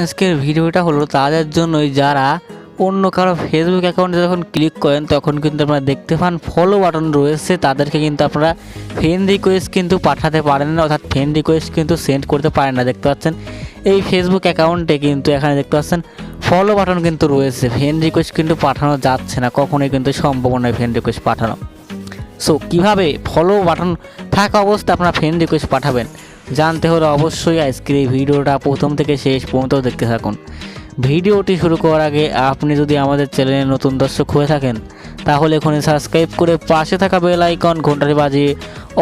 আজকের ভিডিওটা হলো তাদের জন্যই যারা অন্য কারো ফেসবুক অ্যাকাউন্টে যখন ক্লিক করেন তখন কিন্তু আপনারা দেখতে পান ফলো বাটন রয়েছে, তাদেরকে কিন্তু আপনারা ফ্রেন্ড রিকোয়েস্ট কিন্তু পাঠাতে পারেন না, অর্থাৎ ফ্রেন্ড রিকোয়েস্ট কিন্তু সেন্ড করতে পারেন না। দেখতে পাচ্ছেন এই ফেসবুক অ্যাকাউন্টে কিন্তু এখানে দেখতে পাচ্ছেন ফলো বাটন কিন্তু রয়েছে, ফ্রেন্ড রিকোয়েস্ট কিন্তু পাঠানো যাচ্ছে না, কখনোই কিন্তু সম্ভব নয় ফ্রেন্ড রিকোয়েস্ট পাঠানো। সো কীভাবে ফলো বাটন থাকা অবস্থায় আপনারা ফ্রেন্ড রিকোয়েস্ট পাঠাবেন জানতে হলে অবশ্যই আজকের এই ভিডিওটা প্রথম থেকে শেষ পর্যন্ত দেখতে থাকুন। ভিডিওটি শুরু করার আগে আপনি যদি আমাদের চ্যানেলে নতুন দর্শক হয়ে থাকেন তাহলে এখানে সাবস্ক্রাইব করে পাশে থাকা বেল আইকন ঘন্টাটি বাজিয়ে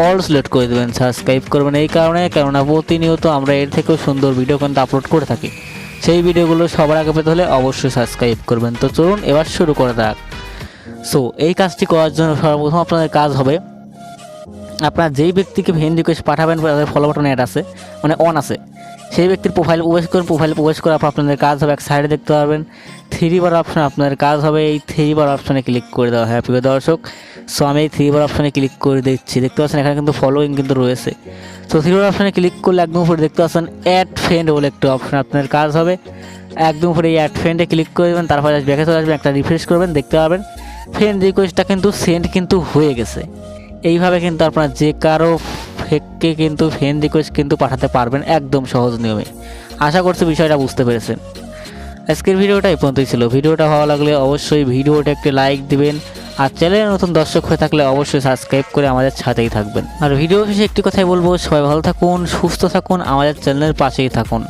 অল সিলেক্ট করে দেবেন। সাবস্ক্রাইব করবেন এই কারণে, কেননা প্রতিনিয়ত আমরা এর থেকেও সুন্দর ভিডিও কিন্তু আপলোড করে থাকি, সেই ভিডিওগুলো সবার আগে পেতে হলে অবশ্যই সাবস্ক্রাইব করবেন। তো চলুন এবার শুরু করা যাক। সো এই কাজটি করার জন্য সর্বপ্রথম আপনাদের কাজ হবে, আপনার যেই ব্যক্তিকে ফ্রেন্ড রিকোয়েস্ট পাঠাবেন তাদের ফলো বাটন অ্যাড আছে, মানে অন আছে, সেই ব্যক্তির প্রোফাইল প্রবেশ করুন। প্রোফাইলে প্রবেশ করে আপনাদের কাজ হবে এক সাইডে দেখতে পারবেন 3 বার অপশন, আপনাদের কাজ হবে এই 3 বার অপশনে ক্লিক করে দেওয়া। হ্যাঁ প্রিয় দর্শক, সো আমি এই 3 বার অপশনে ক্লিক করে দিচ্ছি। দেখতে পাচ্ছেন এখানে কিন্তু ফলোইং কিন্তু রয়েছে। তো 3 বার অপশনে ক্লিক করলে একদম উপরে দেখতে পাচ্ছেন অ্যাড ফ্রেন্ড বলে একটা অপশন, আপনাদের কাজ হবে একদম উপরে এই অ্যাড ফ্রেন্ডে ক্লিক করে দেবেন, তারপর ব্যাকে চলে আসবেন, একটা রিফ্রেশ করবেন, দেখতে পাবেন ফ্রেন্ড রিকোয়েস্টটা কিন্তু সেন্ড কিন্তু হয়ে গেছে। এইভাবে কিন্তু আপনারা যে কারো ফেককে কিন্তু ফ্রেন্ড রিকোয়েস্ট কিন্তু পাঠাতে পারবেন একদম সহজ নিয়মে। আশা করছি বিষয়টা বুঝতে পেরেছেন। আজকের ভিডিওটা এই পর্যন্তই ছিল। ভিডিওটা ভালো লাগলে অবশ্যই ভিডিওটা একটি লাইক দিবেন, আর চ্যানেলে নতুন দর্শক হয়ে থাকলে অবশ্যই সাবস্ক্রাইব করে আমাদের সাথেই থাকবেন। আর ভিডিও শেষে একটি কথাই বলবো, সবাই ভালো থাকুন, সুস্থ থাকুন, আমাদের চ্যানেলের পাশেই থাকুন।